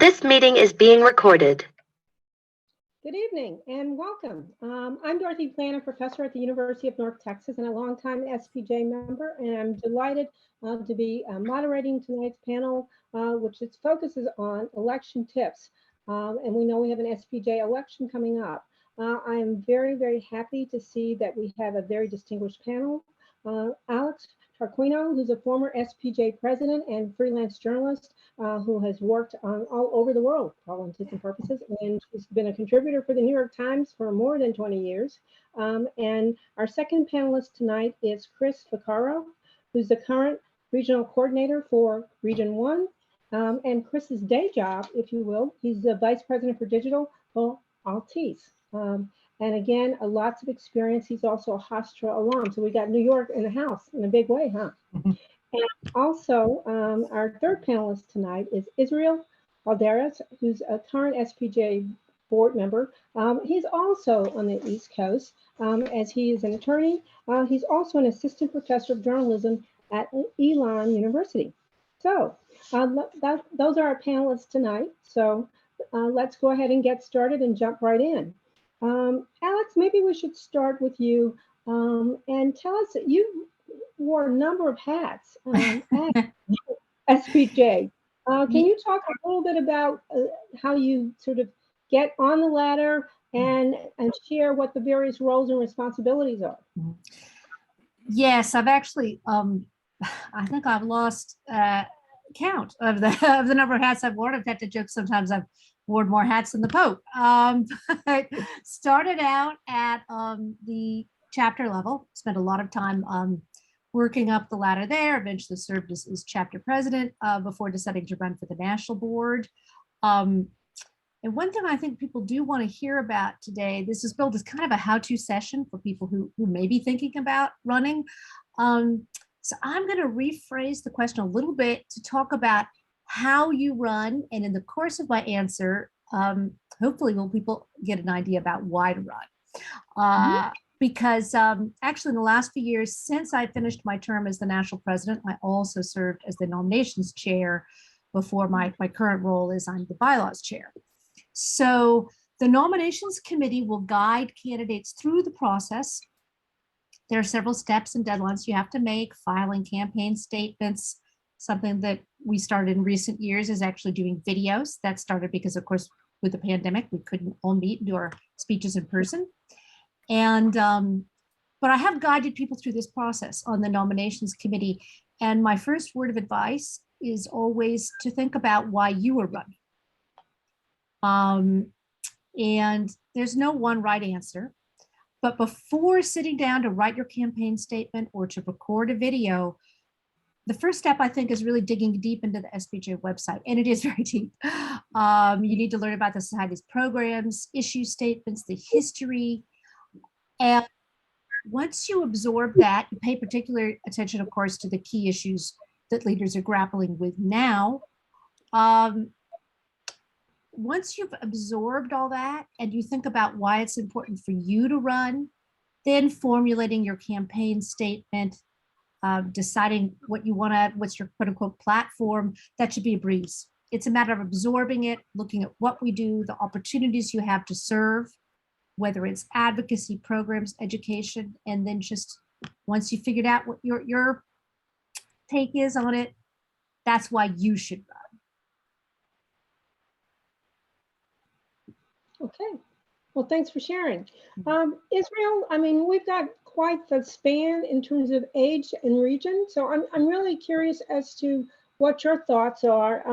This meeting is being recorded. Good evening and welcome. I'm Dorothy, Planner Professor at the University of North Texas and a longtime SPJ member, and I'm delighted to be moderating tonight's panel, which focuses on election tips. And we know we have an SPJ election coming up. I am very, very happy to see that we have a very distinguished panel. Alex Tarquino, who's a former SPJ president and freelance journalist who has worked all over the world for all intents and purposes, and she's been a contributor for the New York Times for more than 20 years. And our second panelist tonight is Chris Vaccaro, who's the current regional coordinator for Region 1. And Chris's day job, if you will, he's the vice president for digital for Altice. And again, lots of experience. He's also a Hofstra alum. So we got New York in the house in a big way, huh? And also, our third panelist tonight is Israel Alderas, who's a current SPJ board member. He's also on the East Coast, as he is an attorney. He's also an assistant professor of journalism at Elon University. So those are our panelists tonight. So let's go ahead and get started and jump right in. Alex, maybe we should start with you and tell us that you wore a number of hats at SPJ. Can you talk a little bit about how you sort of get on the ladder and share what the various roles and responsibilities are? Yes, I've actually, I think I've lost count of the number of hats I've worn. I've had to joke sometimes I've worn more hats than the Pope. But started out at the chapter level, spent a lot of time working up the ladder there, eventually served as chapter president before deciding to run for the national board. And one thing I think people do want to hear about today, this is billed as kind of a how-to session for people who may be thinking about running. So I'm going to rephrase the question a little bit to talk about how you run, and in the course of my answer, hopefully will people get an idea about why to run. Because actually in the last few years, since I finished my term as the national president, I also served as the nominations chair before my current role is I'm the bylaws chair. So the nominations committee will guide candidates through the process. There are several steps and deadlines you have to make, filing campaign statements. Something that we started in recent years is actually doing videos. That started because, of course, with the pandemic, we couldn't all meet and do our speeches in person. And, but I have guided people through this process on the nominations committee. And my first word of advice is always to think about why you are running. And there's no one right answer. But before sitting down to write your campaign statement or to record a video, the first step, I think, is really digging deep into the SPJ website, and it is very deep. You need to learn about the society's programs, issue statements, the history. And once you absorb that, you pay particular attention, of course, to the key issues that leaders are grappling with now. Once you've absorbed all that and you think about why it's important for you to run, then formulating your campaign statement, deciding what you want to, what's your quote unquote platform, that should be a breeze. It's a matter of absorbing it, looking at what we do, the opportunities you have to serve, whether it's advocacy programs, education, and then just once you figured out what your take is on it, that's why you should run. Okay, well, thanks for sharing. Israel, I mean, we've got quite the span in terms of age and region. So I'm really curious as to what your thoughts are,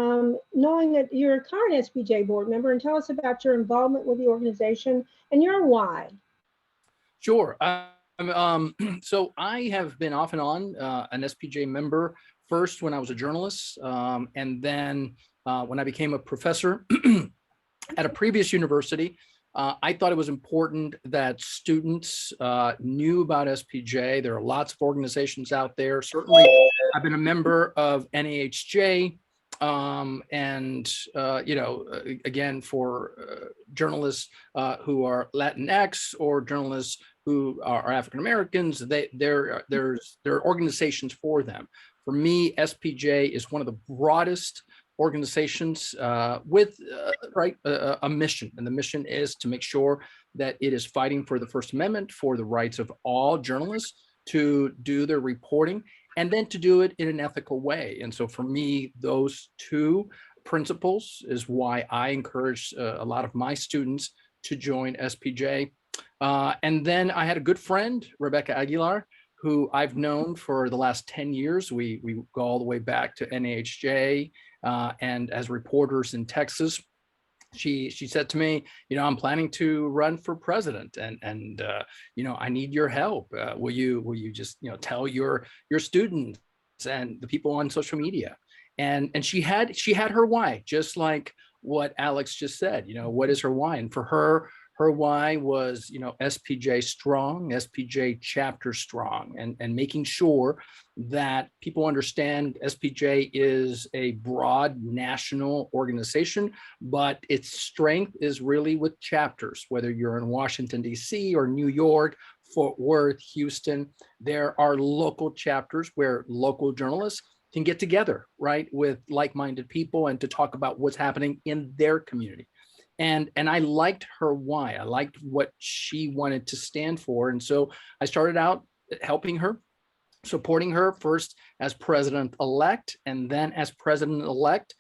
knowing that you're a current SPJ board member, and tell us about your involvement with the organization and your why. Sure. So I have been off and on an SPJ member, first when I was a journalist, and then when I became a professor at a previous university. I thought it was important that students knew about SPJ. There are lots of organizations out there. Certainly, I've been a member of NAHJ, and you know, again, for journalists who are Latinx or journalists who are African Americans, there are organizations for them. For me, SPJ is one of the broadest organizations with a mission, and the mission is to make sure that it is fighting for the First Amendment, for the rights of all journalists to do their reporting, and then to do it in an ethical way. And so for me, those two principles is why I encourage a lot of my students to join SPJ. And then I had a good friend, Rebecca Aguilar, who I've known for the last 10 years. We go all the way back to NAHJ and as reporters in Texas. She said to me, I'm planning to run for president, and I need your help. Will you just tell your students and the people on social media? And she had her why, just like what Alex just said. What is her why? And for her why was, SPJ strong, SPJ chapter strong, and making sure that people understand SPJ is a broad national organization, but its strength is really with chapters, whether you're in Washington, D.C. or New York, Fort Worth, Houston. There are local chapters where local journalists can get together, right, with like-minded people and to talk about what's happening in their community. And I liked her why. I liked what she wanted to stand for. And so I started out helping her, supporting her first as president-elect, and then as president-elect,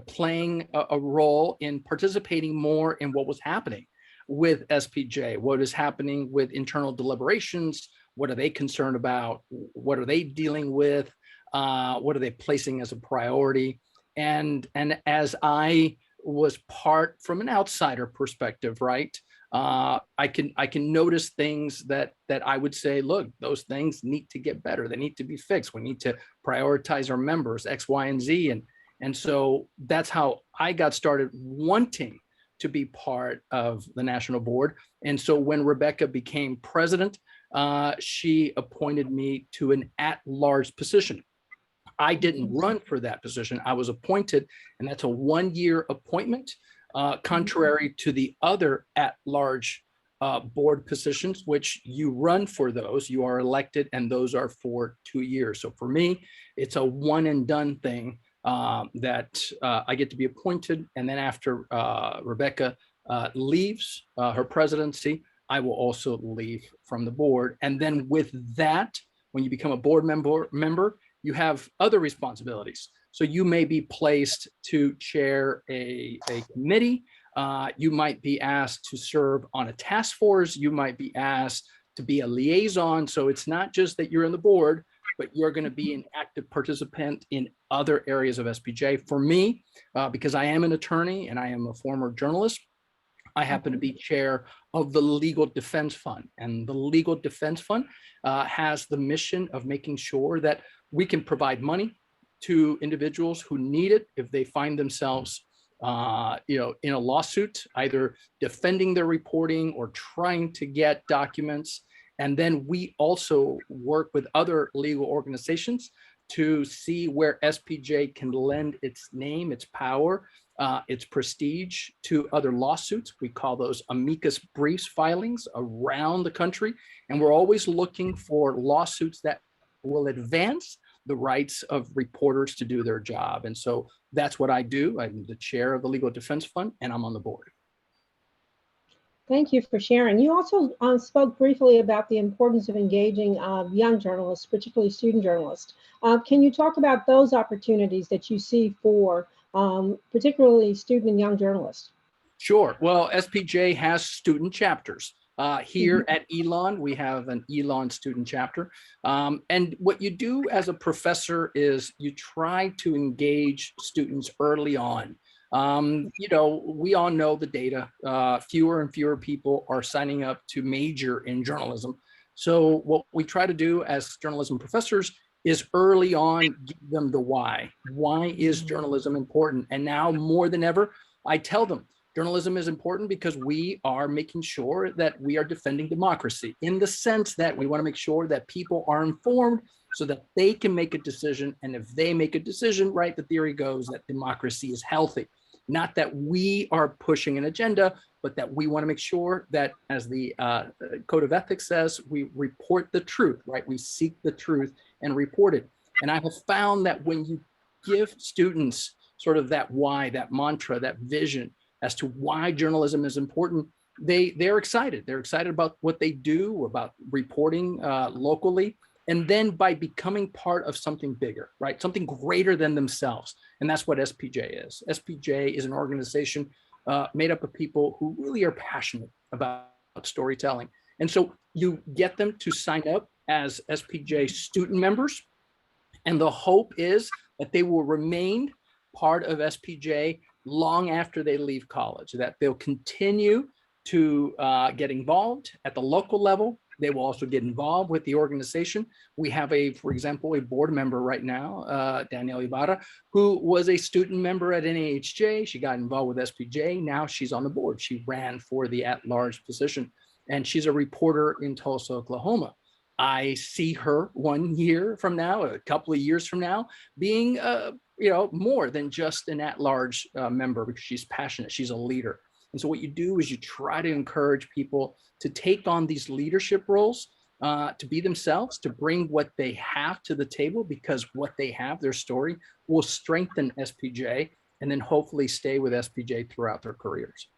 playing a role in participating more in what was happening with SPJ, what is happening with internal deliberations, what are they concerned about, what are they dealing with, what are they placing as a priority. And as I was part from an outsider perspective, right? I can notice things that I would say, look, those things need to get better. They need to be fixed. We need to prioritize our members, X, Y, and Z. And so that's how I got started wanting to be part of the national board. And so when Rebecca became president, she appointed me to an at-large position. I didn't run for that position. I was appointed, and that's a one-year appointment, contrary to the other at-large board positions, which you run for those, you are elected, and those are for 2 years. So for me, it's a one-and-done thing that I get to be appointed, and then after Rebecca leaves her presidency, I will also leave from the board. And then with that, when you become a board member, you have other responsibilities. So you may be placed to chair a committee. You might be asked to serve on a task force. You might be asked to be a liaison. So it's not just that you're on the board, but you're going to be an active participant in other areas of SPJ. For me, because I am an attorney and I am a former journalist, I happen to be chair of the Legal Defense Fund. And the Legal Defense Fund has the mission of making sure that we can provide money to individuals who need it if they find themselves in a lawsuit, either defending their reporting or trying to get documents. And then we also work with other legal organizations to see where SPJ can lend its name, its power, its prestige to other lawsuits. We call those amicus briefs filings around the country. And we're always looking for lawsuits that will advance the rights of reporters to do their job. And so that's what I do. I'm the chair of the Legal Defense Fund, and I'm on the board. Thank you for sharing. You also spoke briefly about the importance of engaging young journalists, particularly student journalists. Can you talk about those opportunities that you see for particularly student and young journalists? Sure. Well, SPJ has student chapters. Here at Elon, we have an Elon student chapter. And what you do as a professor is you try to engage students early on. We all know the data. Fewer and fewer people are signing up to major in journalism. So what we try to do as journalism professors is early on give them the why. Why is journalism important? And now more than ever, I tell them, journalism is important because we are making sure that we are defending democracy in the sense that we want to make sure that people are informed so that they can make a decision. And if they make a decision, right, the theory goes that democracy is healthy. Not that we are pushing an agenda, but that we want to make sure that, as the Code of Ethics says, we report the truth, right? We seek the truth and report it. And I have found that when you give students sort of that why, that mantra, that vision as to why journalism is important, they're excited. They're excited about what they do, about reporting locally, and then by becoming part of something bigger, right? Something greater than themselves. And that's what SPJ is. SPJ is an organization made up of people who really are passionate about storytelling. And so you get them to sign up as SPJ student members. And the hope is that they will remain part of SPJ long after they leave college, that they'll continue to get involved at the local level. They will also get involved with the organization. We have for example, a board member right now, Danielle Ibarra, who was a student member at NAHJ. She got involved with SPJ. Now she's on the board. She ran for the at-large position, and she's a reporter in Tulsa, Oklahoma. I see her 1 year from now, a couple of years from now, being more than just an at-large member, because she's passionate. She's a leader. And so what you do is you try to encourage people to take on these leadership roles, to be themselves, to bring what they have to the table, because what they have, their story, will strengthen SPJ and then hopefully stay with SPJ throughout their careers.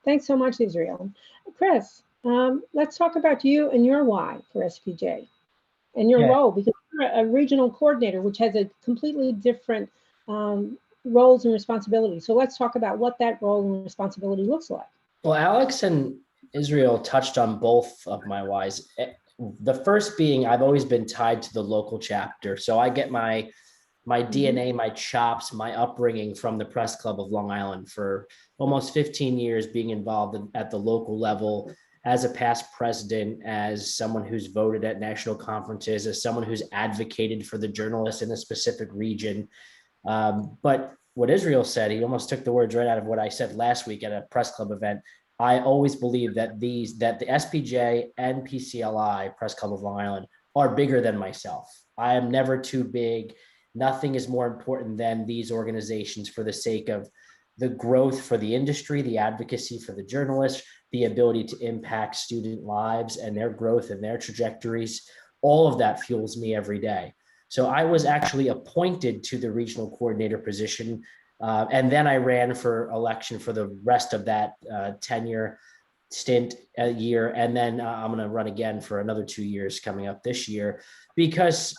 Thanks so much, Israel. Chris, let's talk about you and your why for SPJ and your role, because you're a regional coordinator, which has a completely different roles and responsibilities. So let's talk about what that role and responsibility looks like. Well, Alex and Israel touched on both of my whys. The first being, I've always been tied to the local chapter. So I get my DNA, my chops, my upbringing from the Press Club of Long Island for almost 15 years, being involved at the local level as a past president, as someone who's voted at national conferences, as someone who's advocated for the journalists in a specific region. But what Israel said, he almost took the words right out of what I said last week at a Press Club event. I always believe that the SPJ and PCLI, Press Club of Long Island, are bigger than myself. I am never too big. Nothing is more important than these organizations for the sake of the growth for the industry, the advocacy for the journalists, the ability to impact student lives and their growth and their trajectories. All of that fuels me every day. So I was actually appointed to the regional coordinator position. And then I ran for election for the rest of that tenure stint a year. And then I'm going to run again for another 2 years coming up this year, because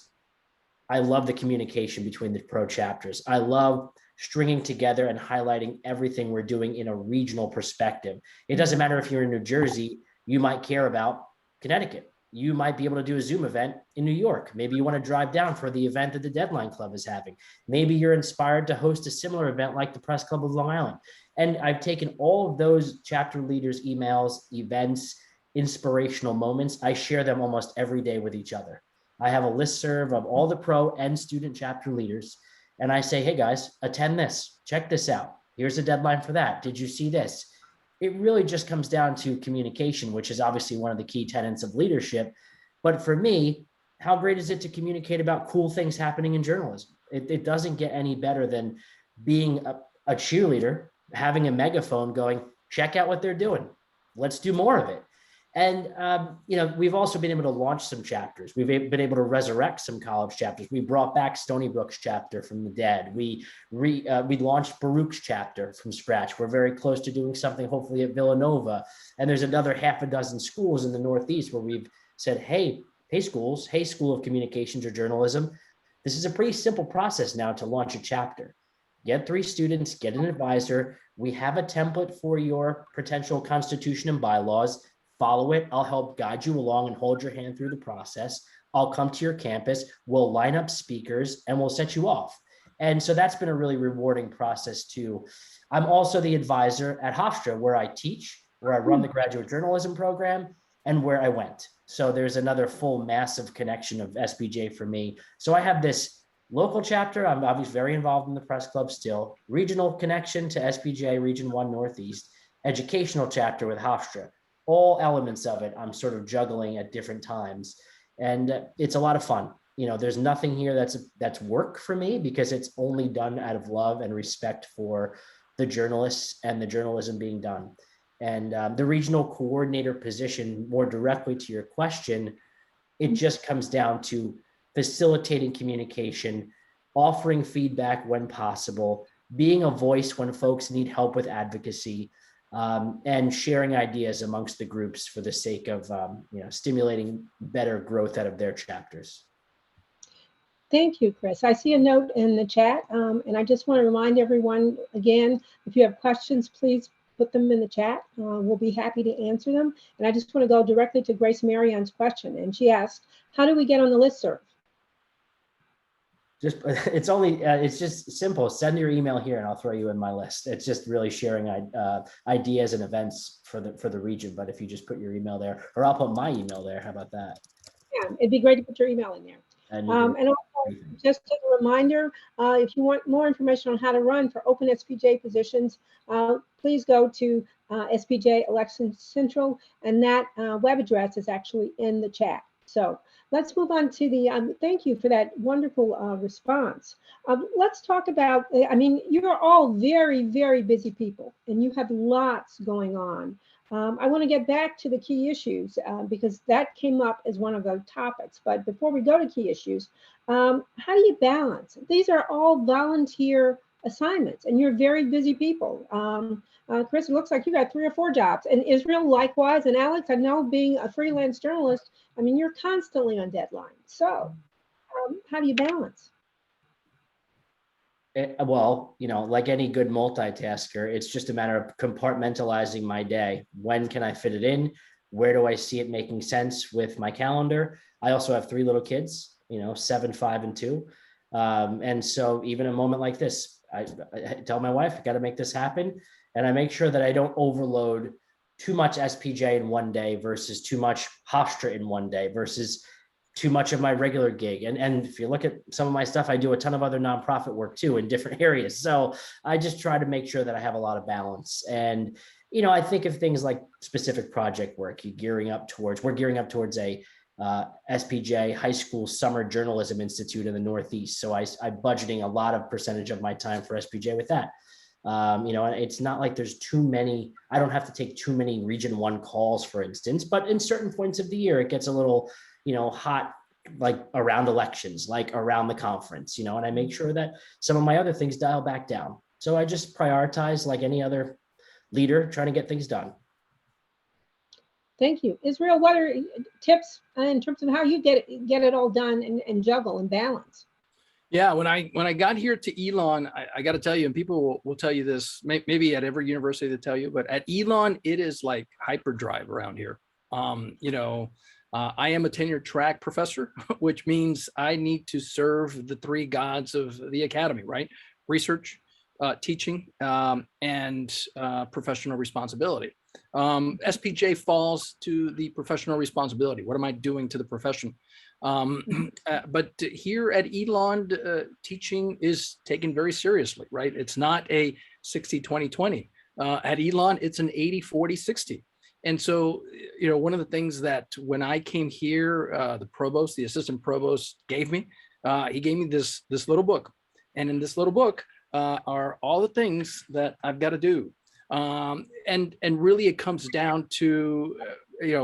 I love the communication between the pro chapters. I love stringing together and highlighting everything we're doing in a regional perspective. It doesn't matter if you're in New Jersey, you might care about Connecticut. You might be able to do a Zoom event in New York. Maybe you want to drive down for the event that the Deadline Club is having. Maybe you're inspired to host a similar event like the Press Club of Long Island. And I've taken all of those chapter leaders' emails, events, inspirational moments. I share them almost every day with each other. I have a listserv of all the pro and student chapter leaders. And I say, hey guys, attend this, check this out. Here's a deadline for that. Did you see this? It really just comes down to communication, which is obviously one of the key tenets of leadership. But for me, how great is it to communicate about cool things happening in journalism? It doesn't get any better than being a cheerleader, having a megaphone going, check out what they're doing. Let's do more of it. And, we've also been able to launch some chapters. We've been able to resurrect some college chapters. We brought back Stony Brook's chapter from the dead. We launched Baruch's chapter from scratch. We're very close to doing something, hopefully at Villanova. And there's another half a dozen schools in the Northeast where we've said, hey schools, hey, School of Communications or Journalism. This is a pretty simple process now to launch a chapter. Get 3 students, get an advisor. We have a template for your potential constitution and bylaws. Follow it. I'll help guide you along and hold your hand through the process. I'll come to your campus. We'll line up speakers and we'll set you off. And so that's been a really rewarding process too. I'm also the advisor at Hofstra, where I teach, where I run the graduate journalism program, and where I went. So there's another full massive connection of SPJ for me. So I have this local chapter. I'm obviously very involved in the Press Club still. Regional connection to SPJ Region 1 Northeast. Educational chapter with Hofstra. All elements of it, I'm sort of juggling at different times. And it's a lot of fun. There's nothing here that's work for me, because it's only done out of love and respect for the journalists and the journalism being done. And the regional coordinator position, more directly to your question, it just comes down to facilitating communication, offering feedback when possible, being a voice when folks need help with advocacy, and sharing ideas amongst the groups for the sake of stimulating better growth out of their chapters. Thank you, Chris. I see a note in the chat, and I just want to remind everyone again, if you have questions, please put them in the chat. We'll be happy to answer them. And I just want to go directly to Grace Marion's question. And she asked, how do we get on the listserv? It's just simple. Send your email here and I'll throw you in my list. It's just really sharing ideas and events for the region. But if you just put your email there, or I'll put my email there, how about that? Yeah, it'd be great to put your email in there. And also, just as a reminder, if you want more information on how to run for open SPJ positions, please go to SPJ Election Central, and that web address is actually in the chat. So let's move on to the, thank you for that wonderful response. Let's talk about, I mean, you're all very, very busy people, and you have lots going on. I want to get back to the key issues because that came up as one of the topics. But before we go to key issues, how do you balance? These are all volunteer assignments, and you're very busy people. Chris, it looks like you got 3 or 4 jobs. And Israel, likewise. And Alex, I know being a freelance journalist, I mean, you're constantly on deadline. So how do you balance? Well, like any good multitasker, it's just a matter of compartmentalizing my day. When can I fit it in? Where do I see it making sense with my calendar? I also have 3 little kids, 7, 5, and 2. And so even a moment like this, I tell my wife, I got to make this happen. And I make sure that I don't overload too much SPJ in one day versus too much Hofstra in one day versus too much of my regular gig. And if you look at some of my stuff, I do a ton of other nonprofit work too in different areas. So I just try to make sure that I have a lot of balance. And, I think of things like specific project work, we're gearing up towards a SPJ High School Summer Journalism Institute in the Northeast. So I'm budgeting a lot of percentage of my time for SPJ with that. And it's not like there's too many, I don't have to take too many Region 1 calls, for instance, but in certain points of the year, it gets a little, hot, like around elections, like around the conference, and I make sure that some of my other things dial back down. So I just prioritize like any other leader trying to get things done. Thank you. Israel, what are tips in terms of how you get it all done and juggle and balance? Yeah, when I got here to Elon, I got to tell you, and people will tell you this, maybe at every university they tell you, but at Elon, it is like hyperdrive around here. I am a tenured track professor, which means I need to serve the 3 gods of the academy, right? Research, teaching, and professional responsibility. SPJ falls to the professional responsibility. What am I doing to the profession? But here at Elon, teaching is taken very seriously, right? It's not a 60-20-20. At Elon, it's an 80-40-60. And so, one of the things that when I came here, the assistant provost gave me, he gave me this little book. And in this little book are all the things that I've got to do. And really it comes down to,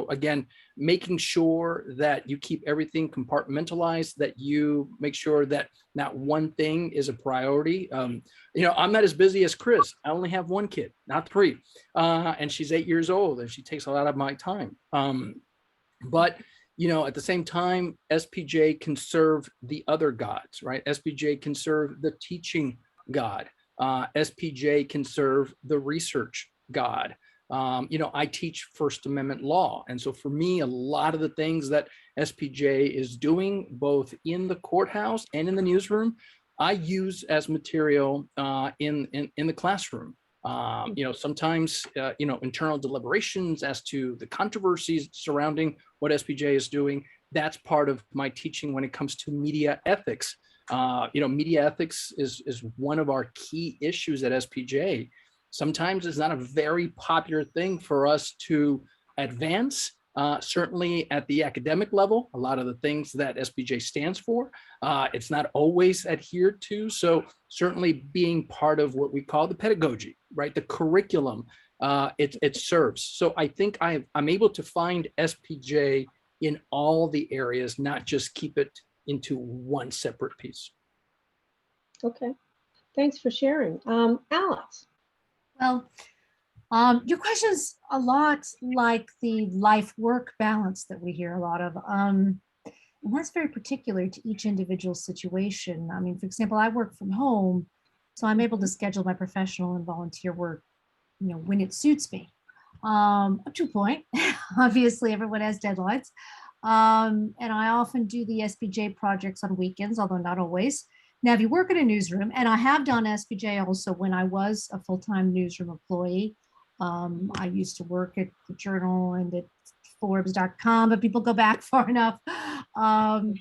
again, making sure that you keep everything compartmentalized, that you make sure that not one thing is a priority. I'm not as busy as Chris. I only have 1 kid, not 3. And she's 8 years old and she takes a lot of my time. But at the same time, SPJ can serve the other gods, right? SPJ can serve the teaching God. SPJ can serve the research God. I teach First Amendment law. And so for me, a lot of the things that SPJ is doing, both in the courthouse and in the newsroom, I use as material in the classroom. Sometimes, internal deliberations as to the controversies surrounding what SPJ is doing, that's part of my teaching when it comes to media ethics. Media ethics is one of our key issues at SPJ. Sometimes it's not a very popular thing for us to advance, certainly at the academic level. A lot of the things that SPJ stands for, it's not always adhered to. So certainly being part of what we call the pedagogy, right? The curriculum, it serves. So I think I'm able to find SPJ in all the areas, not just keep it into one separate piece. Okay, thanks for sharing. Alex? Well, your question's a lot like the life-work balance that we hear a lot of. And that's very particular to each individual situation. I mean, for example, I work from home, so I'm able to schedule my professional and volunteer work, when it suits me. Up to a point. Obviously, everyone has deadlines. And I often do the SPJ projects on weekends, although not always. Now, if you work in a newsroom, and I have done SPJ also when I was a full-time newsroom employee. I used to work at the Journal and at Forbes.com, but people go back far enough. And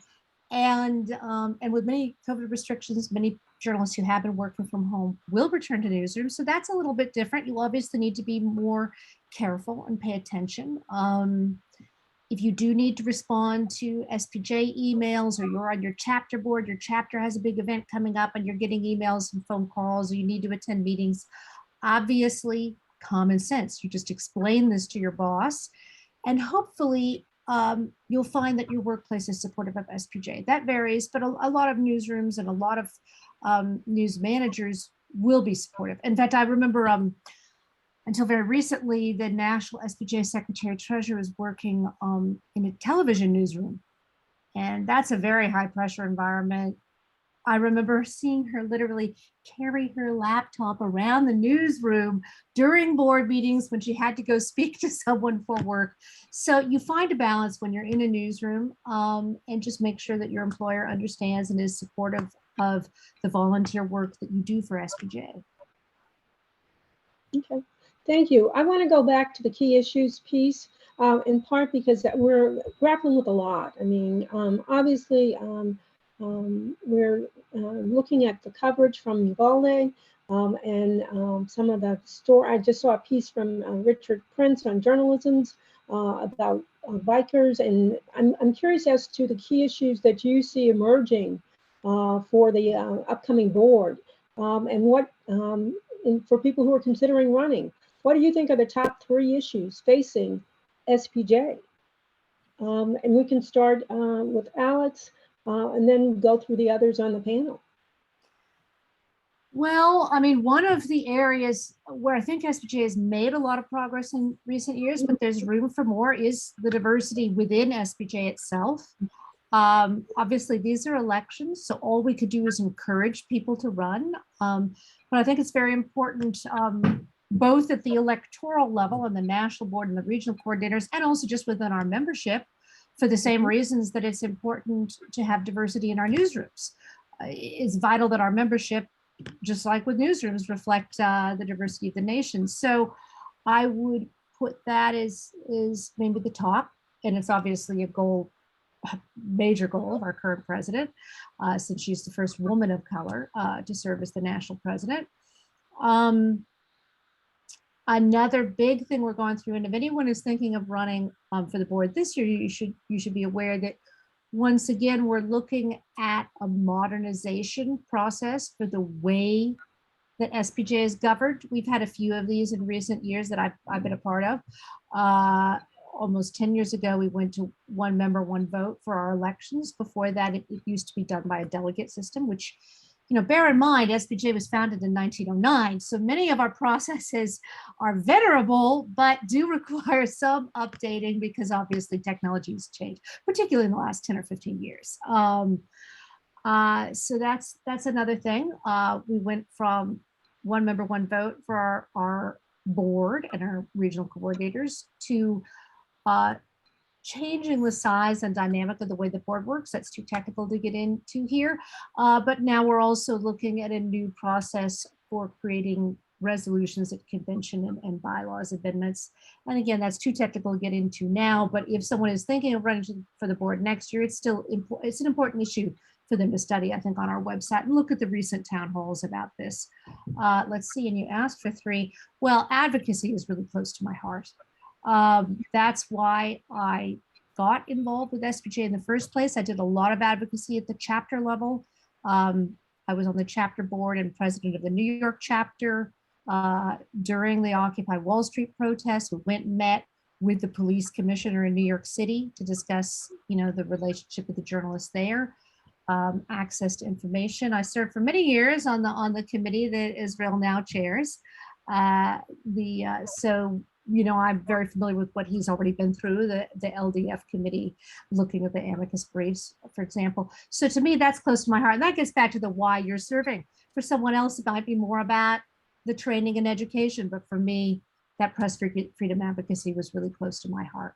with many COVID restrictions, many journalists who have been working from home will return to newsrooms. So that's a little bit different. You obviously need to be more careful and pay attention. If you do need to respond to SPJ emails, or you're on your chapter board, your chapter has a big event coming up and you're getting emails and phone calls, or you need to attend meetings, obviously common sense. You just explain this to your boss, and hopefully you'll find that your workplace is supportive of SPJ. That varies, but a lot of newsrooms and a lot of news managers will be supportive. In fact, I remember until very recently, the National SPJ Secretary Treasurer was working in a television newsroom. And that's a very high pressure environment. I remember seeing her literally carry her laptop around the newsroom during board meetings when she had to go speak to someone for work. So you find a balance when you're in a newsroom, and just make sure that your employer understands and is supportive of the volunteer work that you do for SPJ. Okay, thank you. I want to go back to the key issues piece, in part because we're grappling with a lot. I mean, obviously, we're looking at the coverage from Uvalde, and some of the story. I just saw a piece from Richard Prince on journalism's about bikers, and I'm curious as to the key issues that you see emerging for the upcoming board, and what for people who are considering running. What do you think are the top 3 issues facing SPJ? And we can start with Alex, and then go through the others on the panel. Well, I mean, one of the areas where I think SPJ has made a lot of progress in recent years, but there's room for more, is the diversity within SPJ itself. Obviously, these are elections, so all we could do is encourage people to run. But I think it's very important, both at the electoral level and the national board and the regional coordinators, and also just within our membership, for the same reasons that it's important to have diversity in our newsrooms. It's vital that our membership, just like with newsrooms, reflect the diversity of the nation. So I would put that as maybe the top, and it's obviously a goal, major goal of our current president, since she's the first woman of color to serve as the national president. Another big thing we're going through, and if anyone is thinking of running for the board this year, you should be aware that once again we're looking at a modernization process for the way that SPJ is governed. We've had a few of these in recent years that I've been a part of. Almost 10 years ago, we went to 1 member, 1 vote for our elections. Before that, it used to be done by a delegate system, which, bear in mind, SPJ was founded in 1909. So many of our processes are venerable, but do require some updating because obviously technology has changed, particularly in the last 10 or 15 years. So that's another thing. We went from 1 member, 1 vote for our board and our regional coordinators to changing the size and dynamic of the way the board works. That's too technical to get into here. But now we're also looking at a new process for creating resolutions at convention and bylaws amendments. And again, that's too technical to get into now, but if someone is thinking of running for the board next year, it's an important issue for them to study, I think, on our website, and look at the recent town halls about this. Let's see, and you asked for 3. Well, advocacy is really close to my heart. That's why I got involved with SPJ in the first place. I did a lot of advocacy at the chapter level. I was on the chapter board and president of the New York chapter during the Occupy Wall Street protests. We went and met with the police commissioner in New York City to discuss, the relationship with the journalists there. access to information. I served for many years on the committee that Israel now chairs. So I'm very familiar with what he's already been through, the LDF committee, looking at the amicus briefs, for example. So to me, that's close to my heart. And that gets back to the why you're serving. For someone else, it might be more about the training and education. But for me, that press freedom advocacy was really close to my heart.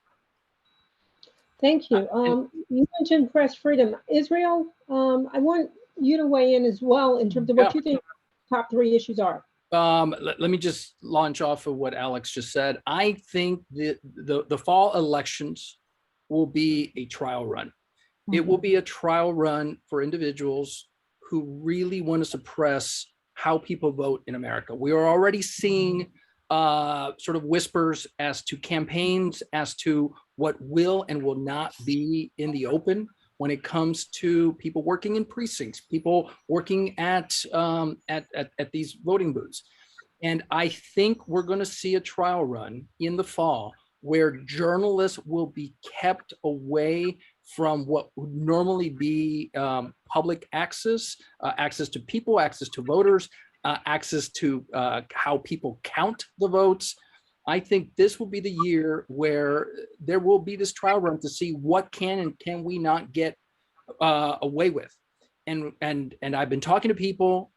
Thank you. You mentioned press freedom. Israel, I want you to weigh in as well in terms of what you think top 3 issues are. Let me just launch off of what Alex just said. I think the fall elections will be a trial run. It will be a trial run for individuals who really want to suppress how people vote in America. We are already seeing sort of whispers as to campaigns, as to what will and will not be in the open when it comes to people working in precincts, people working at these voting booths. And I think we're going to see a trial run in the fall where journalists will be kept away from what would normally be public access, access to people, access to voters, access to how people count the votes. I think this will be the year where there will be this trial run to see what can and can we not get away with. And I've been talking to people,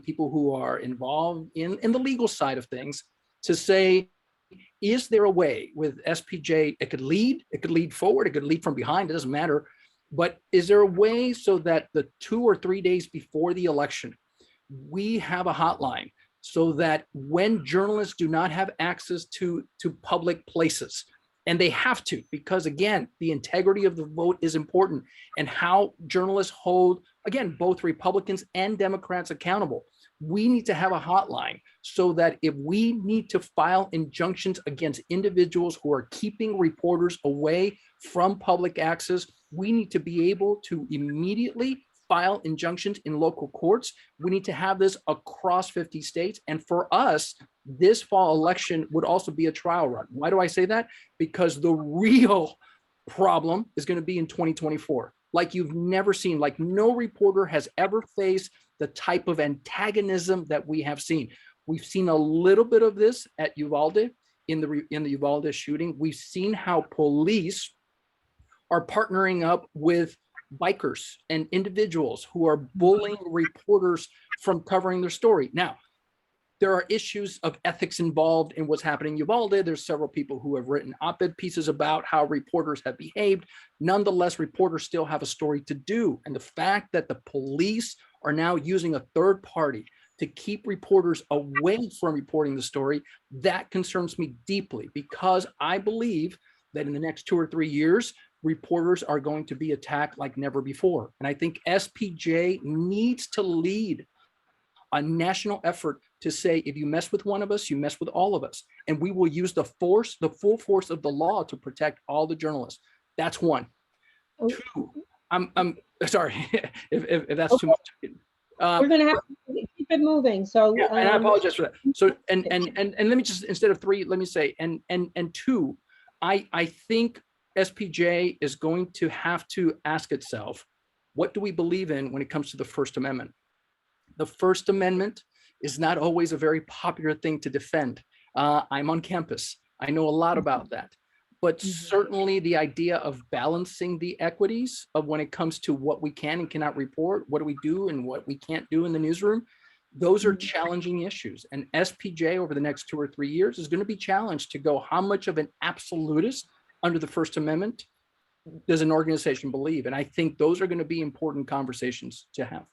people who are involved in the legal side of things, to say, is there a way with SPJ, it could lead forward, it could lead from behind, it doesn't matter. But is there a way so that the 2 or 3 days before the election, we have a hotline so that when journalists do not have access to public places, and they have to, because again, the integrity of the vote is important, and how journalists hold, again, both Republicans and Democrats accountable. We need to have a hotline so that if we need to file injunctions against individuals who are keeping reporters away from public access, we need to be able to immediately file injunctions in local courts. We need to have this across 50 states. And for us, this fall election would also be a trial run. Why do I say that? Because the real problem is going to be in 2024. Like you've never seen, like no reporter has ever faced the type of antagonism that we have seen. We've seen a little bit of this at Uvalde, in the Uvalde shooting. We've seen how police are partnering up with bikers and individuals who are bullying reporters from covering their story. Now, there are issues of ethics involved in what's happening in Uvalde. There's several people who have written op-ed pieces about how reporters have behaved. Nonetheless, reporters still have a story to do. And the fact that the police are now using a third party to keep reporters away from reporting the story, that concerns me deeply, because I believe that in the next 2 or 3 years, reporters are going to be attacked like never before. And I think SPJ needs to lead a national effort to say, if you mess with one of us, you mess with all of us. And we will use the full force of the law to protect all the journalists. That's one. Two, I'm sorry if that's too much. We're going to have to keep it moving. So yeah, and I apologize for that. So and let me just, instead of 3, let me say, and 2, I think SPJ is going to have to ask itself, what do we believe in when it comes to the First Amendment? The First Amendment is not always a very popular thing to defend. I'm on campus. I know a lot about that. But certainly the idea of balancing the equities of when it comes to what we can and cannot report, what do we do and what we can't do in the newsroom, those are challenging issues. And SPJ over the next 2 or 3 years is going to be challenged to go, how much of an absolutist under the First Amendment does an organization believe? And I think those are going to be important conversations to have.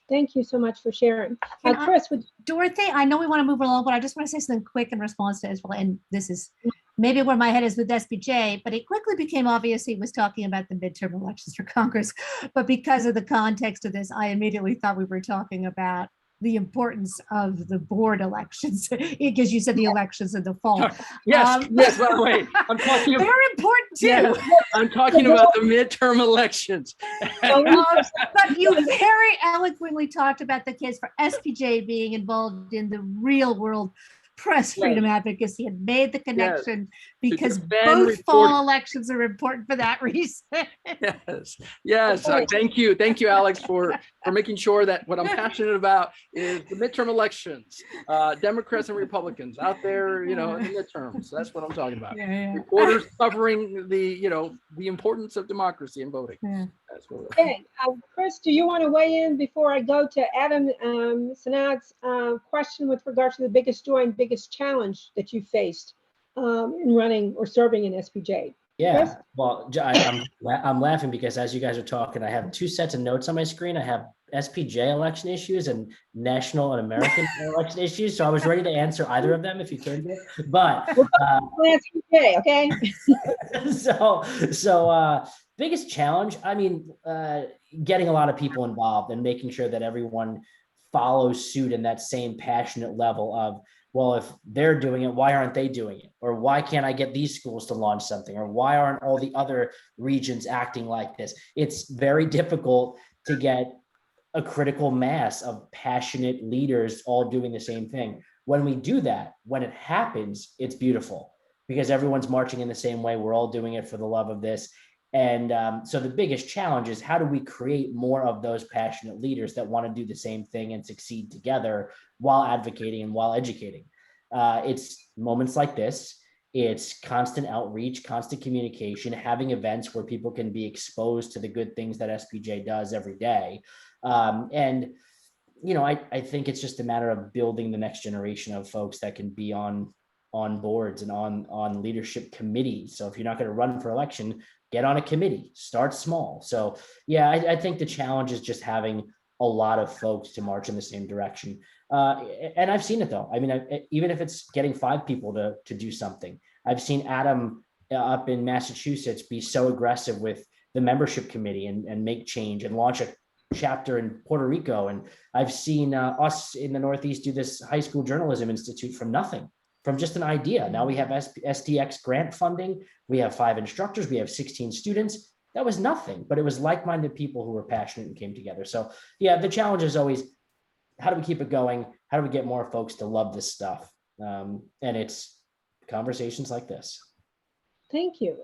Thank you so much for sharing. Chris, Dorothy, I know we want to move along, but I just want to say something quick in response to Israel. And this is maybe where my head is with SPJ, but it quickly became obvious he was talking about the midterm elections for Congress. But because of the context of this, I immediately thought we were talking about the importance of the board elections, because you said the elections in the fall. Yes, yes, by the way, I'm talking about— they're important too. Yes, I'm talking about the midterm elections. But you very eloquently talked about the case for SPJ being involved in the real world press freedom advocacy and made the connection because defend both report- fall elections are important for that reason. Yes, yes. Okay. Thank you, Alex, for making sure that what I'm passionate about is the midterm elections, Democrats and Republicans out there, in the midterms. That's what I'm talking about. Yeah. Reporters covering the importance of democracy and voting. Yeah. That's what Okay, Chris, do you want to weigh in before I go to Adam Sanad's question with regard to the biggest joy and biggest challenge that you faced in running or serving in SPJ? Chris? Yeah, well, I'm laughing because as you guys are talking, I have two sets of notes on my screen. I have SPJ election issues and national and American election issues. So I was ready to answer either of them if you came to. But SPJ, okay? so biggest challenge, I mean, getting a lot of people involved and making sure that everyone follows suit in that same passionate level of, well, if they're doing it, why aren't they doing it? Or why can't I get these schools to launch something? Or why aren't all the other regions acting like this? It's very difficult to get a critical mass of passionate leaders all doing the same thing. When we do that, when it happens, it's beautiful because everyone's marching in the same way. We're all doing it for the love of this. And so the biggest challenge is how do we create more of those passionate leaders that want to do the same thing and succeed together while advocating and while educating. It's moments like this. It's constant outreach, constant communication, having events where people can be exposed to the good things that SPJ does every day. I think it's just a matter of building the next generation of folks that can be on boards and on leadership committees. So if you're not going to run for election, get on a committee, start small. So yeah, I think the challenge is just having a lot of folks to march in the same direction. And I've seen it though. I mean, even if it's getting 5 people to do something, I've seen Adam up in Massachusetts be so aggressive with the membership committee and make change and launch a chapter in Puerto Rico. And I've seen us in the Northeast do this high school journalism institute from nothing, from just an idea. Now we have STX grant funding. We have 5 instructors. We have 16 students. That was nothing, but it was like-minded people who were passionate and came together. So yeah, the challenge is always, how do we keep it going? How do we get more folks to love this stuff? And it's conversations like this. Thank you.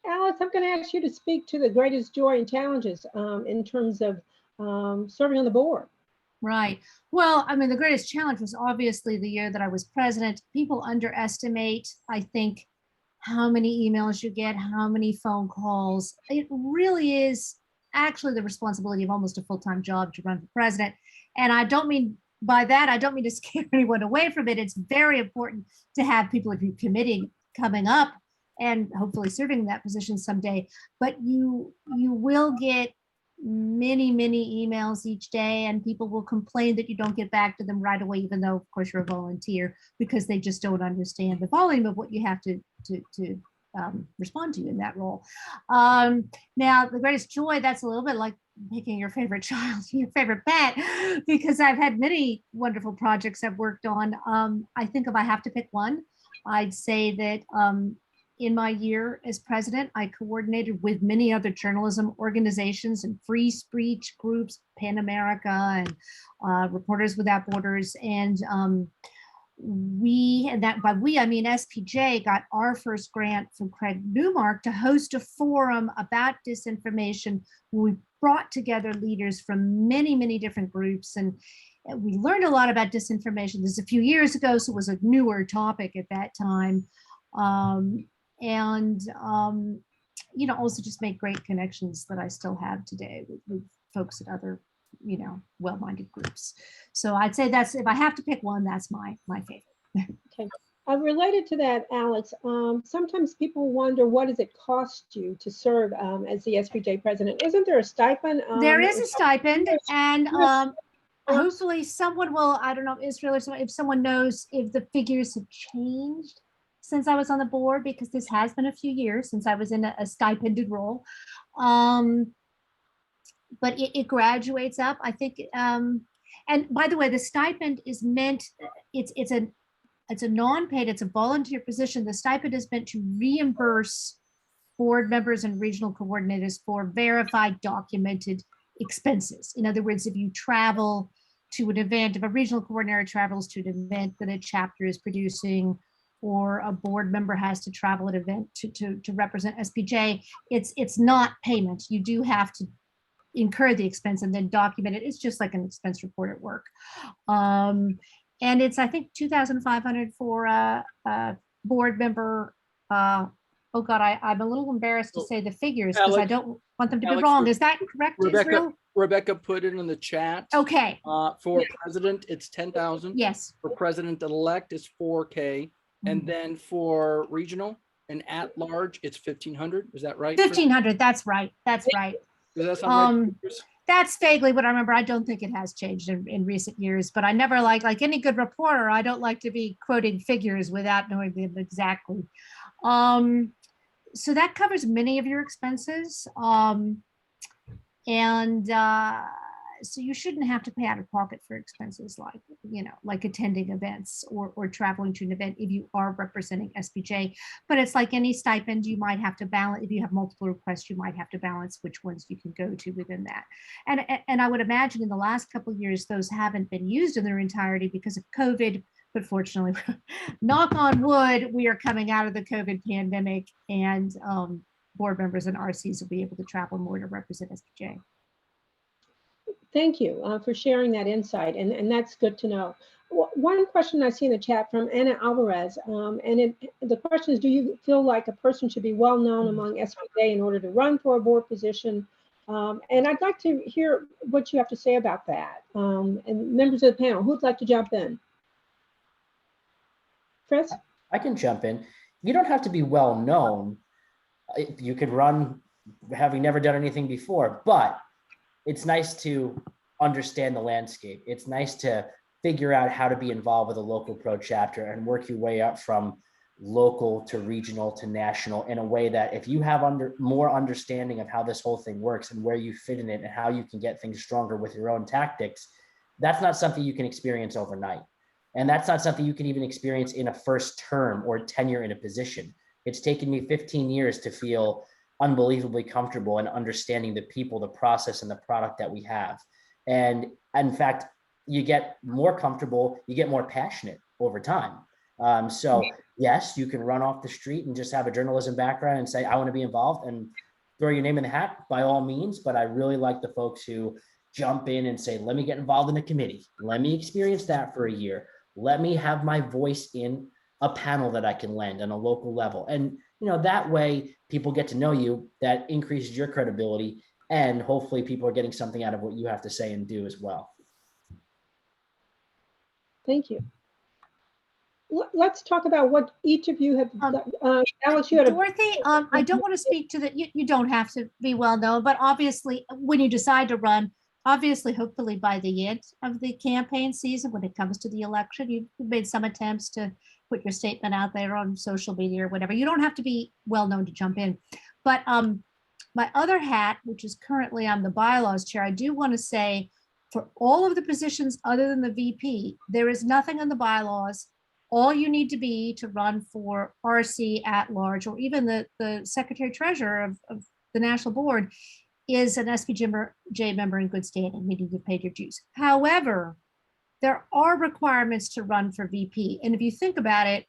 Alex, I'm going to ask you to speak to the greatest joy and challenges in terms of serving on the board. Right. Well, I mean, the greatest challenge was obviously the year that I was president. People underestimate, I think, how many emails you get, how many phone calls. It really is actually the responsibility of almost a full-time job to run for president. And I don't mean by that, I don't mean to scare anyone away from it. It's very important to have people of your committee coming up and hopefully serving that position someday. But you will get many emails each day, and people will complain that you don't get back to them right away, even though of course you're a volunteer, because they just don't understand the volume of what you have to respond to in that role. Now the greatest joy, that's a little bit like picking your favorite child, your favorite pet, because I've had many wonderful projects I've worked on. I think if I have to pick one, I'd say that in my year as president, I coordinated with many other journalism organizations and free speech groups, PEN America and Reporters Without Borders. And by we, I mean SPJ, got our first grant from Craig Newmark to host a forum about disinformation. We brought together leaders from many different groups, and we learned a lot about disinformation. This is a few years ago, so it was a newer topic at that time. Also just make great connections that I still have today with folks at other, well-minded groups. So I'd say that's, if I have to pick one, that's my favorite. Okay. Related to that, Alex, sometimes people wonder, what does it cost you to serve as the SPJ president? Isn't there a stipend? There is a stipend, and hopefully someone will, I don't know, Israel or someone, if someone knows if the figures have changed since I was on the board, because this has been a few years since I was in a stipended role. But it graduates up, I think. And by the way, the stipend is meant, it's a non-paid, it's a volunteer position. The stipend is meant to reimburse board members and regional coordinators for verified, documented expenses. In other words, if you travel to an event, if a regional coordinator travels to an event that a chapter is producing, or a board member has to travel an event to represent SPJ, it's not payment. You do have to incur the expense and then document it. It's just like an expense report at work. And it's, I think, 2,500 for a board member. Oh God, I'm a little embarrassed to say the figures because I Alex- don't want them to be Alex, wrong. Is that correct, Israel? Rebecca put it in the chat. Okay, For president, it's 10,000. yes. For president-elect, it's 4K. And then for regional and at-large, it's 1,500. Is that right? 1,500, that's right. That's right. Does that sound right? Chris? That's vaguely what I remember. I don't think it has changed in recent years, but I never like any good reporter, I don't like to be quoting figures without knowing them exactly. So that covers many of your expenses. So you shouldn't have to pay out of pocket for expenses like, like attending events or traveling to an event if you are representing SPJ. But it's like any stipend, you might have to balance. If you have multiple requests, you might have to balance which ones you can go to within that. And I would imagine in the last couple of years, those haven't been used in their entirety because of COVID. But fortunately, knock on wood, we are coming out of the COVID pandemic, and board members and RCs will be able to travel more to represent SPJ. Thank you for sharing that insight, and that's good to know. One question I see in the chat from Anna Alvarez, the question is, do you feel like a person should be well known among SPJ in order to run for a board position? And I'd like to hear what you have to say about that. And members of the panel, who'd like to jump in? Chris? I can jump in. You don't have to be well known. You could run having never done anything before, but it's nice to understand the landscape. It's nice to figure out how to be involved with a local pro chapter and work your way up from local to regional to national in a way that if you have more understanding of how this whole thing works and where you fit in it and how you can get things stronger with your own tactics, that's not something you can experience overnight. And that's not something you can even experience in a first term or tenure in a position. It's taken me 15 years to feel unbelievably comfortable and understanding the people, the process, and the product that we have. And in fact, you get more comfortable, you get more passionate over time. So yes, you can run off the street and just have a journalism background and say, I want to be involved and throw your name in the hat by all means. But I really like the folks who jump in and say, let me get involved in a committee. Let me experience that for a year. Let me have my voice in a panel that I can lend on a local level. And that way people get to know you, that increases your credibility, and hopefully people are getting something out of what you have to say and do as well. Thank you. Let's talk about what each of you have. Alex, you had Dorothy, I don't want to speak to that. You don't have to be well known, but obviously when you decide to run, obviously, hopefully by the end of the campaign season, when it comes to the election, you've made some attempts to put your statement out there on social media or whatever. You don't have to be well known to jump in. But my other hat, which is currently I'm the bylaws chair, I do want to say for all of the positions other than the VP, there is nothing in the bylaws. All you need to be to run for RC at large, or even the secretary treasurer of the national board, is an SPJ member in good standing, meaning you've paid your dues. However, there are requirements to run for VP. And if you think about it,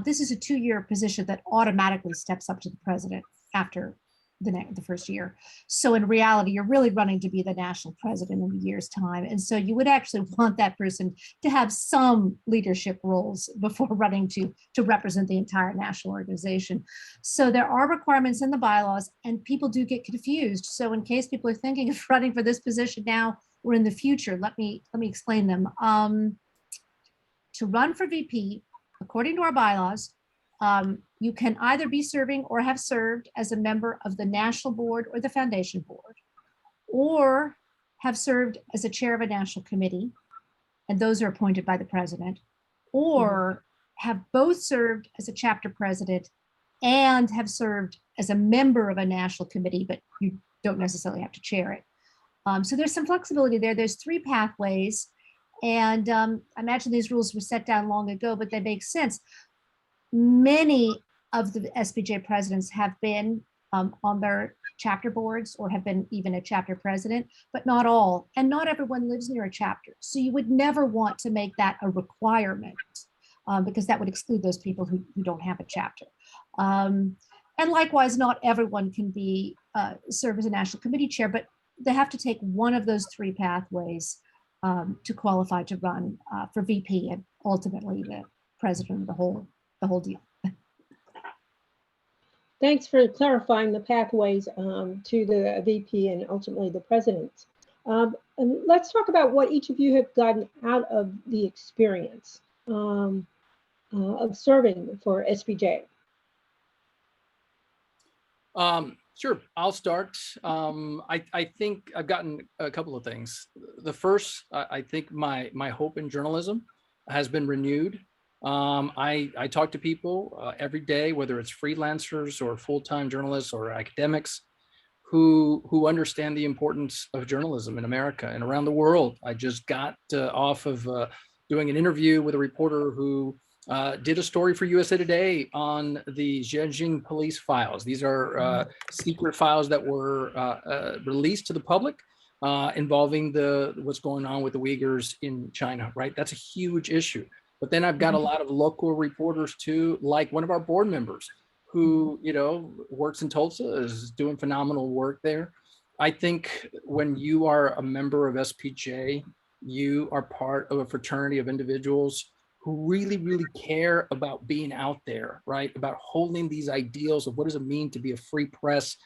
this is a 2-year position that automatically steps up to the president after the first year. So in reality, you're really running to be the national president in a year's time. And so you would actually want that person to have some leadership roles before running to represent the entire national organization. So there are requirements in the bylaws, and people do get confused. So in case people are thinking of running for this position now or in the future, let me explain them. To run for VP, according to our bylaws, you can either be serving or have served as a member of the national board or the foundation board, or have served as a chair of a national committee, and those are appointed by the president, or have both served as a chapter president and have served as a member of a national committee, but you don't necessarily have to chair it. So there's some flexibility there. There's 3 pathways, and I imagine these rules were set down long ago, but they make sense. Many of the SPJ presidents have been on their chapter boards or have been even a chapter president, but not all, and not everyone lives near a chapter. So you would never want to make that a requirement. because that would exclude those people who don't have a chapter. And likewise, not everyone can be serve as a national committee chair, but they have to take one of those three pathways to qualify to run for VP and ultimately the president of the whole deal. Thanks for clarifying the pathways to the VP and ultimately the president. And let's talk about what each of you have gotten out of the experience of serving for SPJ. Sure, I'll start. I think I've gotten a couple of things. The first, I think my hope in journalism has been renewed. I talk to people every day, whether it's freelancers or full-time journalists or academics who understand the importance of journalism in America and around the world. I just got off of doing an interview with a reporter who did a story for USA Today on the Xinjiang police files. These are secret files that were released to the public involving what's going on with the Uyghurs in China, right? That's a huge issue. But then I've got a lot of local reporters too, like one of our board members who, works in Tulsa, is doing phenomenal work there. I think when you are a member of SPJ, you are part of a fraternity of individuals who really, really care about being out there, right? About holding these ideals of what does it mean to be a free press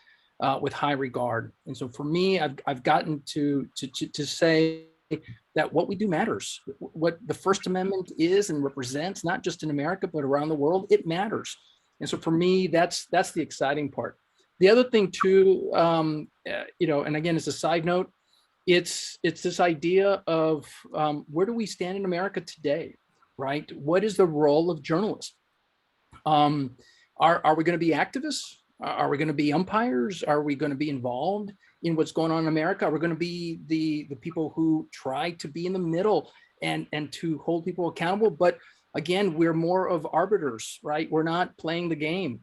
with high regard. And so for me, I've gotten to say that what we do matters. What the First Amendment is and represents, not just in America, but around the world, it matters. And so for me, that's the exciting part. The other thing too, and again, as a side note, it's this idea of where do we stand in America today, right? What is the role of journalists? Are we going to be activists? Are we going to be umpires? Are we going to be involved in what's going on in America? Are we going to be the people who try to be in the middle and to hold people accountable? But again, we're more of arbiters, right? We're not playing the game.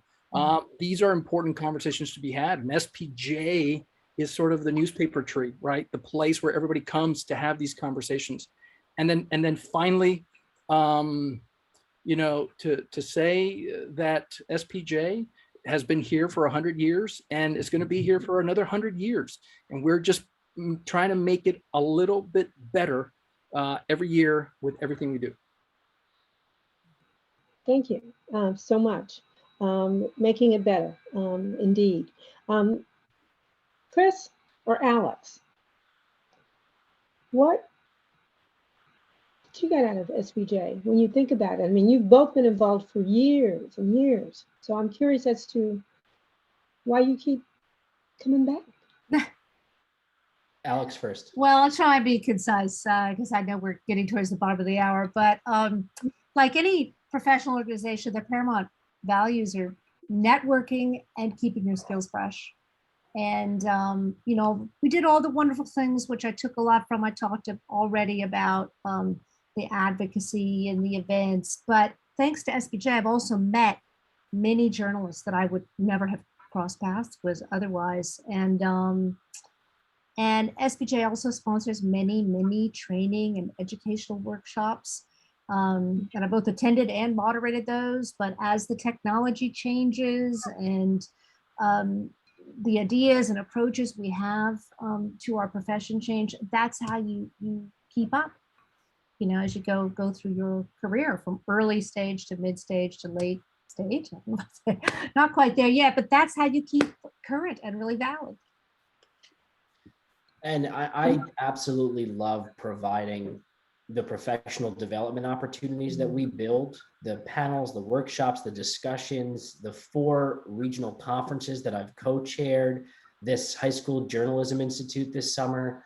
These are important conversations to be had. And SPJ is sort of the newspaper tree, right? The place where everybody comes to have these conversations. And then finally, to say that SPJ has been here for 100 years and is going to be here for another 100 years. And we're just trying to make it a little bit better every year with everything we do. Thank you so much. Making it better, indeed. Chris or Alex, what did you get out of SPJ when you think about it? I mean, you've both been involved for years and years. So I'm curious as to why you keep coming back. Alex first. Well, I'll try and be concise because I know we're getting towards the bottom of the hour, but like any professional organization, their paramount values are networking and keeping your skills fresh. And, we did all the wonderful things, which I took a lot from. I talked already about the advocacy and the events, but thanks to SPJ, I've also met many journalists that I would never have crossed paths with otherwise. And SPJ also sponsors many training and educational workshops. And I both attended and moderated those, but as the technology changes and the ideas and approaches we have to our profession change, that's how you keep up, as you go through your career from early stage to mid stage to late stage. Not quite there yet, but that's how you keep current and really valid. And I absolutely love providing the professional development opportunities that we build, the panels, the workshops, the discussions, the 4 regional conferences that I've co-chaired, this high school journalism institute this summer.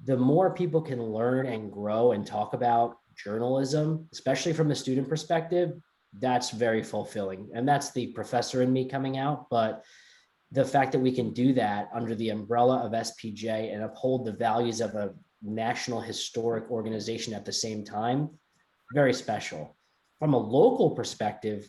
The more people can learn and grow and talk about journalism, especially from the student perspective, that's very fulfilling. And that's the professor in me coming out. But the fact that we can do that under the umbrella of SPJ and uphold the values of a national historic organization at the same time, very special. From a local perspective,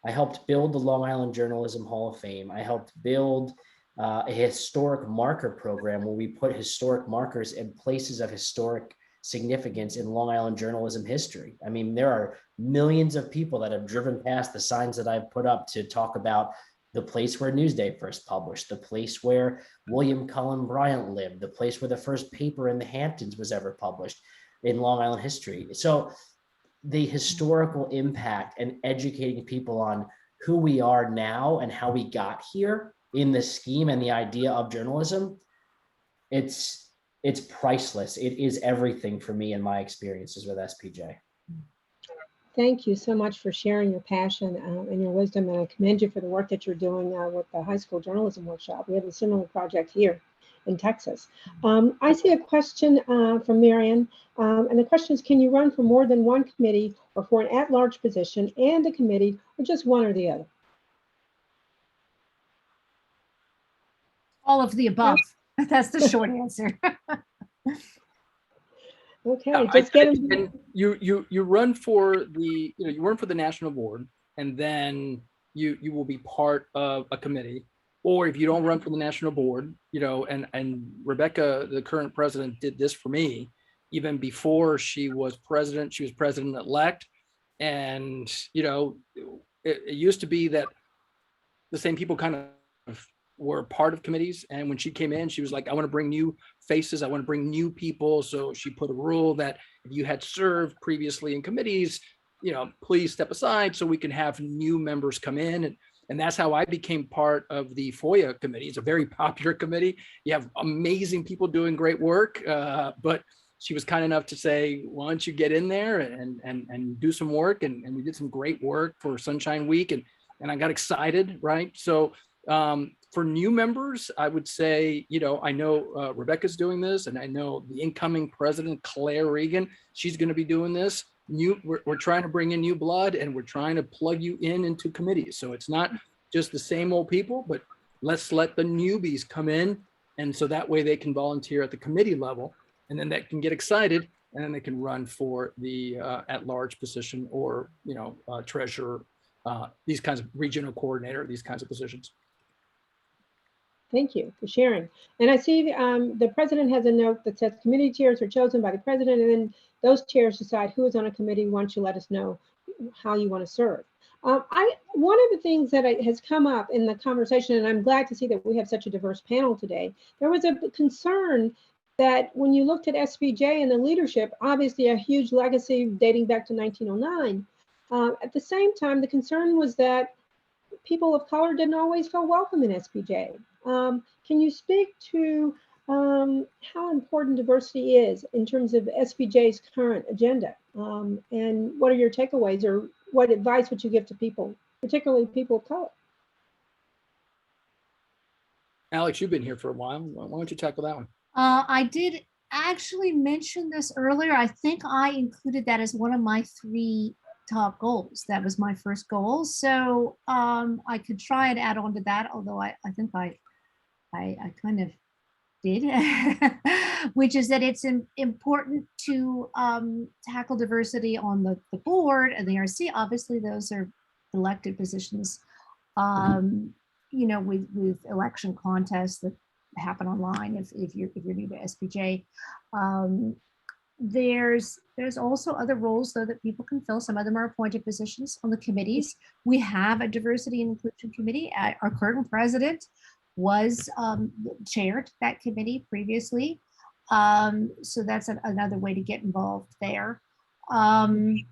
I helped build the Long Island Journalism Hall of Fame. I helped build a historic marker program where we put historic markers in places of historic significance in Long Island journalism history. I mean, there are millions of people that have driven past the signs that I've put up to talk about the place where Newsday first published, the place where William Cullen Bryant lived, the place where the first paper in the Hamptons was ever published in Long Island history. So the historical impact and educating people on who we are now and how we got here in the scheme and the idea of journalism, it's priceless. It is everything for me in my experiences with SPJ. Thank you so much for sharing your passion and your wisdom, and I commend you for the work that you're doing with the high school journalism workshop. We have a similar project here in Texas. I see a question from Marion, and the question is, can you run for more than one committee or for an at-large position and a committee, or just one or the other? All of the above. That's the short answer. Okay, Yeah, just get and them. you run for the, you run for the national board, and then you will be part of a committee. Or if you don't run for the national board, and Rebecca, the current president, did this for me even before she was president-elect. And, it used to be that the same people kind of were part of committees. And when she came in, she was like, I want to bring new faces. I want to bring new people. So she put a rule that if you had served previously in committees, please step aside so we can have new members come in. And that's how I became part of the FOIA committee. It's a very popular committee. You have amazing people doing great work, but she was kind enough to say, why don't you get in there and do some work? And we did some great work for Sunshine Week, and I got excited, right? So for new members, I would say, I know Rebecca's doing this, and I know the incoming president, Claire Regan, she's going to be doing this. We're trying to bring in new blood, and we're trying to plug you into committees. So it's not just the same old people, but let's let the newbies come in. And so that way they can volunteer at the committee level, and then they can get excited, and then they can run for the at-large position, or, treasurer, these kinds of regional coordinator, these kinds of positions. Thank you for sharing. And I see the president has a note that says committee chairs are chosen by the president, and then those chairs decide who is on a committee once you let us know how you want to serve. One of the things that has come up in the conversation, and I'm glad to see that we have such a diverse panel today, there was a concern that when you looked at SPJ and the leadership, obviously a huge legacy dating back to 1909. At the same time, the concern was that people of color didn't always feel welcome in SPJ. Can you speak to how important diversity is in terms of SPJ's current agenda? And what are your takeaways, or what advice would you give to people, particularly people of color? Alex, you've been here for a while. Why don't you tackle that one? I did actually mention this earlier. I think I included that as one of my 3 top goals. That was my first goal. So I could try and add on to that, although I think I kind of did, which is that it's important to tackle diversity on the board and the RC. Obviously, those are elected positions, with election contests that happen online if you're new to SPJ. There's also other roles, though, that people can fill. Some of them are appointed positions on the committees. We have a diversity and inclusion committee. Our current president was chaired that committee previously. So that's another way to get involved there. And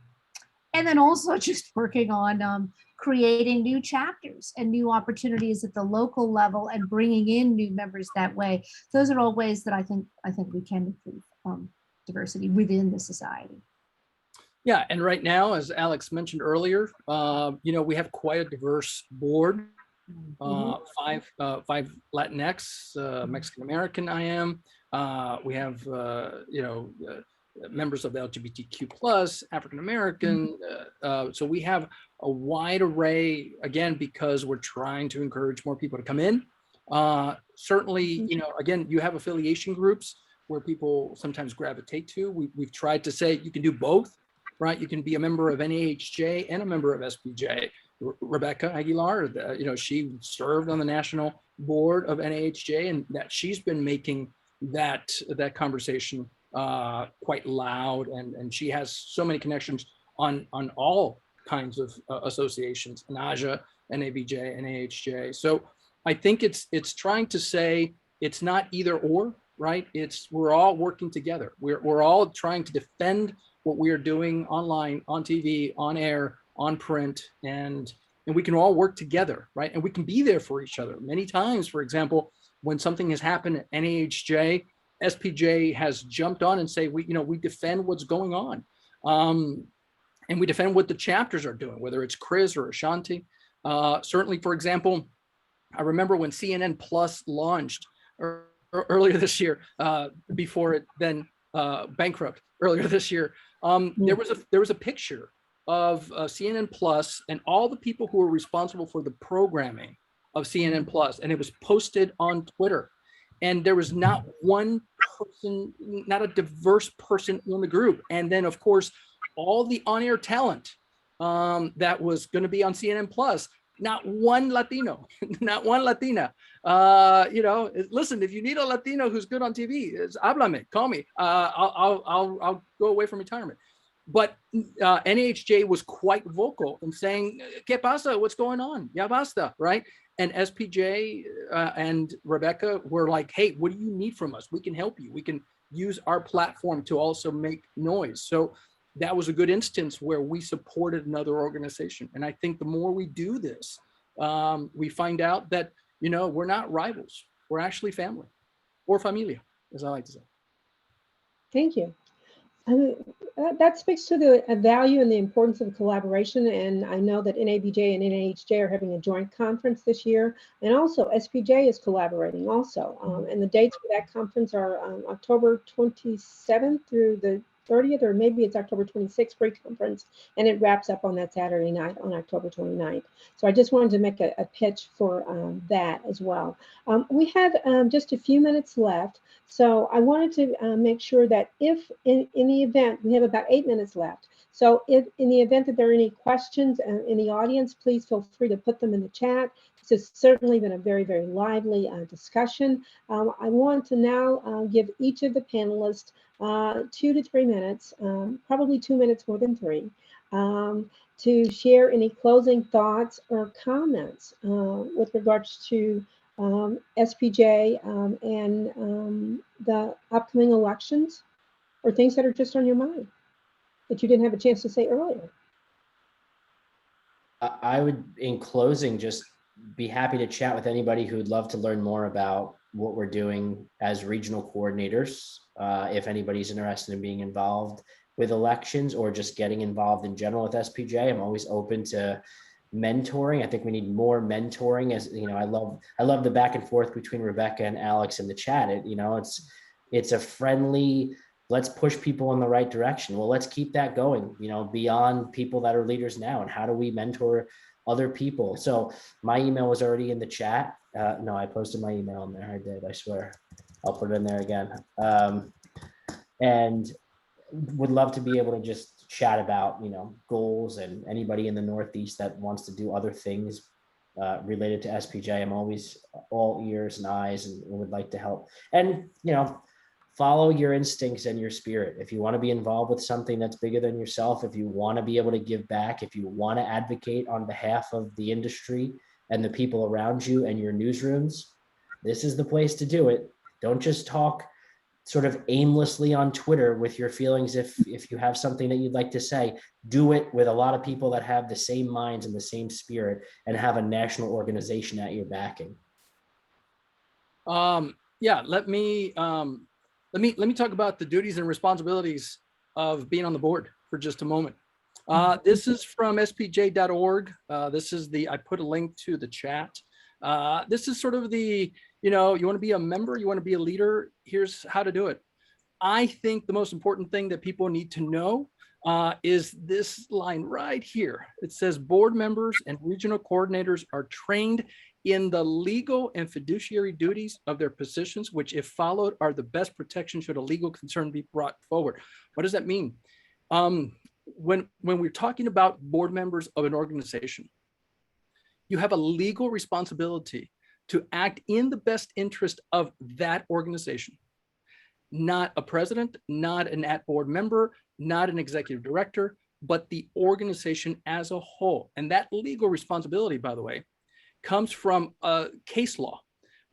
then also just working on creating new chapters and new opportunities at the local level and bringing in new members that way. Those are all ways that I think we can improve diversity within the society. Yeah, and right now, as Alex mentioned earlier, we have quite a diverse board. 5 Latinx, Mexican American I am. We have members of the LGBTQ plus, African American. So we have a wide array, again, because we're trying to encourage more people to come in. Certainly, again, you have affiliation groups where people sometimes gravitate to. We've tried to say you can do both, right? You can be a member of NAHJ and a member of SPJ. Rebecca Aguilar, she served on the national board of NAHJ, and that she's been making that conversation quite loud, and she has so many connections on all kinds of associations, NAJA, NABJ, NAHJ. So I think it's trying to say it's not either or, right? We're all working together. We're all trying to defend what we are doing online, on TV, on air, on print, and we can all work together, right? And we can be there for each other. Many times, for example, when something has happened at NAHJ, SPJ has jumped on and say, we defend what's going on. And we defend what the chapters are doing, whether it's Chris or Ashanti. Certainly, for example, I remember when CNN Plus launched earlier this year, before it then bankrupt earlier this year, there was a picture of CNN Plus and all the people who were responsible for the programming of CNN Plus, and it was posted on Twitter. And there was not one person, not a diverse person in the group. And then, of course, all the on-air talent that was going to be on CNN Plus, not one Latino, not one Latina. Listen, if you need a Latino who's good on TV, háblame, call me. I'll go away from retirement. But NHJ was quite vocal in saying, ¿Qué pasa? What's going on? Ya basta, right? And SPJ and Rebecca were like, hey, what do you need from us? We can help you. We can use our platform to also make noise. So that was a good instance where we supported another organization. And I think the more we do this, we find out that, we're not rivals. We're actually family, or familia, as I like to say. Thank you. That speaks to the value and the importance of collaboration. And I know that NABJ and NAHJ are having a joint conference this year. And also SPJ is collaborating also. And the dates for that conference are October 27th through the 30th, or maybe it's October 26th pre-conference, and it wraps up on that Saturday night on October 29th. So I just wanted to make a pitch for that as well. We have just a few minutes left, so I wanted to make sure that if in the event, we have about 8 minutes left. So if in the event that there are any questions in the audience, please feel free to put them in the chat. This has certainly been a very, very lively discussion. I want to now give each of the panelists 2 to 3 minutes, probably 2 minutes more than 3, to share any closing thoughts or comments with regards to SPJ and the upcoming elections, or things that are just on your mind that you didn't have a chance to say earlier. I would, in closing, just be happy to chat with anybody who would love to learn more about what we're doing as regional coordinators. If anybody's interested in being involved with elections or just getting involved in general with SPJ, I'm always open to mentoring. I think we need more mentoring. As you know, I love the back and forth between Rebecca and Alex in the chat. It's a friendly, let's push people in the right direction. Well, let's keep that going, beyond people that are leaders now, and how do we mentor other people? So my email was already in the chat. No, I posted my email in there. I did, I swear. I'll put it in there again. And would love to be able to just chat about, goals, and anybody in the Northeast that wants to do other things related to SPJ. I'm always all ears and eyes, and would like to help. And, follow your instincts and your spirit. If you want to be involved with something that's bigger than yourself, if you want to be able to give back, if you want to advocate on behalf of the industry and the people around you and your newsrooms, this is the place to do it. Don't just talk sort of aimlessly on Twitter with your feelings. If you have something that you'd like to say, do it with a lot of people that have the same minds and the same spirit, and have a national organization at your backing. Yeah, let me talk about the duties and responsibilities of being on the board for just a moment. This is from spj.org. This is I put a link to the chat. This is sort of you want to be a member, you want to be a leader, here's how to do it. I think the most important thing that people need to know is this line right here. It says board members and regional coordinators are trained in the legal and fiduciary duties of their positions, which, if followed, are the best protection should a legal concern be brought forward. What does that mean? When we're talking about board members of an organization, you have a legal responsibility to act in the best interest of that organization. not a president, not an at-board member, not an executive director, but the organization as a whole. And that legal responsibility, by the way, comes from case law.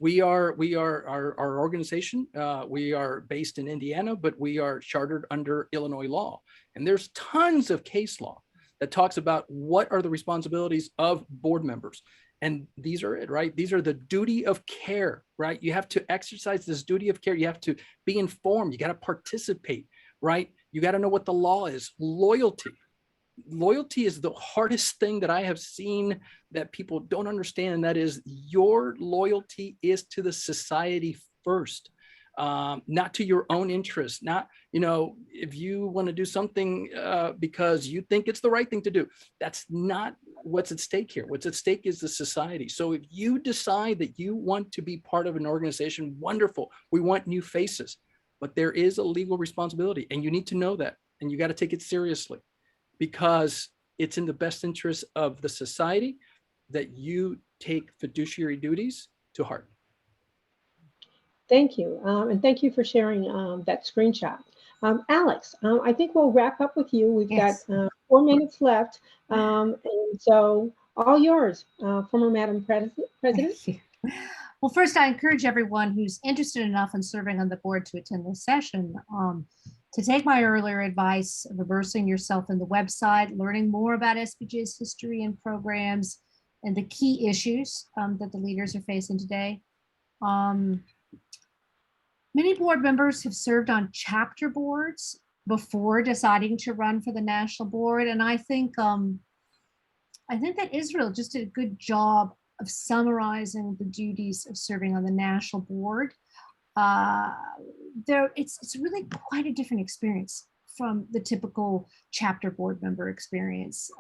Our organization, we are based in Indiana, but we are chartered under Illinois law. And there's tons of case law that talks about what are the responsibilities of board members. And these are it, right? These are the duty of care, right? You have to exercise this duty of care. You have to be informed. You got to participate, right? You got to know what the law is. Loyalty. Loyalty is the hardest thing that I have seen that people don't understand. And that is, your loyalty is to the society first, not to your own interests. Not, if you want to do something because you think it's the right thing to do, that's not what's at stake here. What's at stake is the society. So if you decide that you want to be part of an organization, wonderful. We want new faces, but there is a legal responsibility, and you need to know that, and you got to take it seriously, because it's in the best interest of the society that you take fiduciary duties to heart. Thank you. And thank you for sharing that screenshot. Alex, I think we'll wrap up with you. We've Yes. got 4 minutes left. And so all yours, former Madam President. Thank you. Well, first, I encourage everyone who's interested enough in serving on the board to attend this session to take my earlier advice of immersing yourself in the website, learning more about SPJ's history and programs, and the key issues that the leaders are facing today. Many board members have served on chapter boards before deciding to run for the national board, and I think that Israel just did a good job of summarizing the duties of serving on the national board. It's really quite a different experience from the typical chapter board member experience.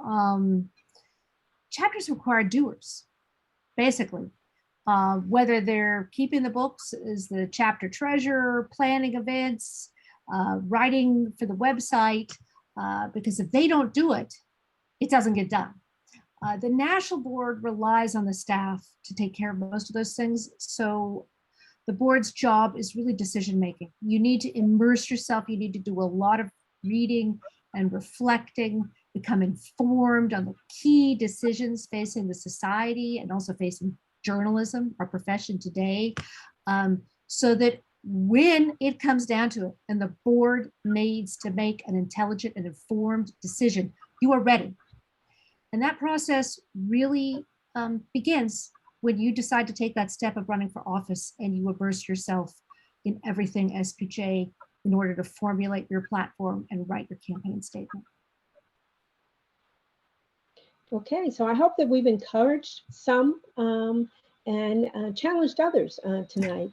Chapters require doers, basically. Whether they're keeping the books as the chapter treasurer, planning events, writing for the website, because if they don't do it, it doesn't get done. The national board relies on the staff to take care of most of those things. So the board's job is really decision making. You need to immerse yourself. You need to do a lot of reading and reflecting, become informed on the key decisions facing the society and also facing journalism, our profession today, so that when it comes down to it and the board needs to make an intelligent and informed decision, you are ready. And that process really begins when you decide to take that step of running for office and you immerse yourself in everything SPJ in order to formulate your platform and write your campaign statement. Okay, so I hope that we've encouraged some and challenged others tonight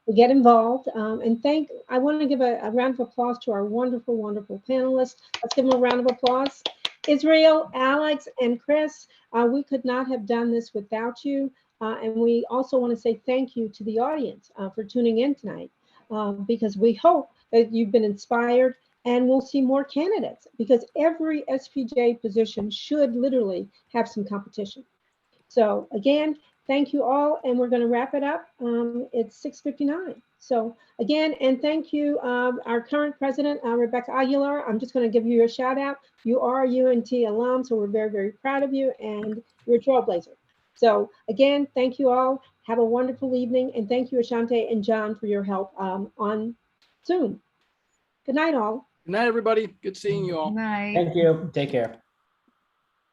to get involved. And I want to give a round of applause to our wonderful, wonderful panelists. Let's give them a round of applause. Israel, Alex, and Chris, we could not have done this without you. And we also want to say thank you to the audience for tuning in tonight, because we hope that you've been inspired and we'll see more candidates, because every SPJ position should literally have some competition. So again, thank you all, and we're going to wrap it up. It's 6:59. So again, and thank you, our current president, Rebecca Aguilar. I'm just going to give you a shout out. You are a UNT alum, so we're very, very proud of you, and you're a trailblazer. So again, thank you all. Have a wonderful evening, and thank you, Ashante and John, for your help on Zoom. Good night, all. Good night, everybody. Good seeing you all. Good night. Thank you. Take care.